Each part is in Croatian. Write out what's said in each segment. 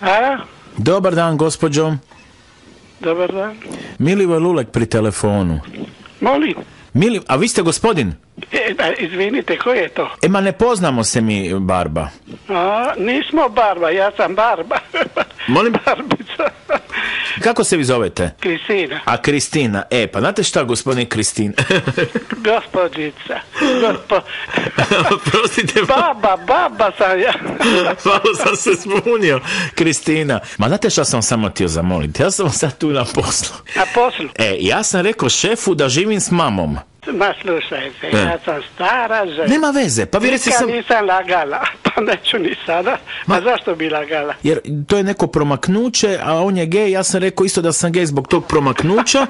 A? Dobar dan, gospođo. Dobar dan. Milivoj Lulek pri telefonu. Molim. A vi ste gospodin? Izvinite, ko je to? Ma ne poznamo se mi, Barba. Nismo Barba, ja sam Barba. Molim? Barbica. Kako se vi zovete? Kristina. A Kristina, pa znate šta, gospodin Kristina? Gospođica. Prostite. Baba sam ja. Malo sam se zbunio. Kristina. Ma znate šta sam samo htio zamoliti? Ja sam sad tu na poslu. Na poslu? Ja sam rekao šefu da živim s mamom. Ma slušajte, ja sam stara žena. Nema veze, pa vi reci sam... Nikad nisam lagala, pa neću ni sada. A zašto bi lagala? Jer to je neko promaknuće, a on je gej, ja sam rekao isto da sam gej zbog tog promaknuća,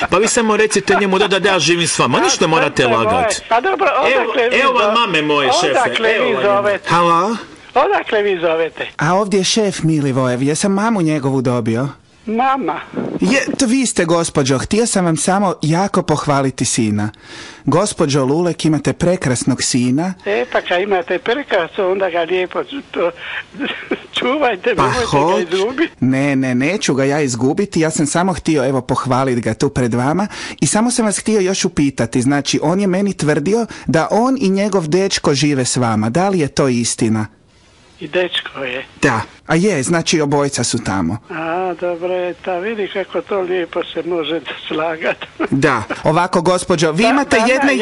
pa vi samo recite njemu da ja živim s vama, ništa morate lagati. Pa dobro, odakle vi zovete? Evo vam mame moje, šefe. Odakle vi zovete? Halo? Odakle vi zovete? A ovdje je šef Milivojev, jesam mamu njegovu dobio? Mama. To vi ste, gospođo, htio sam vam samo jako pohvaliti sina. Gospođo Lulek, imate prekrasnog sina. Pa kad imate prekrasno, onda ga lijepo čuvajte, nemojte ga izgubiti. Ne, neću ga ja izgubiti, ja sam samo htio, pohvaliti ga tu pred vama i samo sam vas htio još upitati, znači, on je meni tvrdio da on i njegov dečko žive s vama, da li je to istina? I dečko je. Da, a je, znači obojica su tamo. Dobro je, vidi kako to lijepo se može slagati. Da, ovako gospođo, vi imate jedne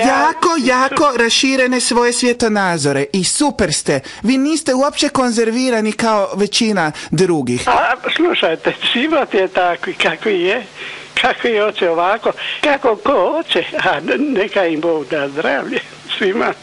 jako raširene svoje svjetonazore i super ste. Vi niste uopće konzervirani kao većina drugih. Slušajte, život je takvi kakvi je. Kako i hoće ovako, kako ko hoće, neka im Bog da zdravlje svima.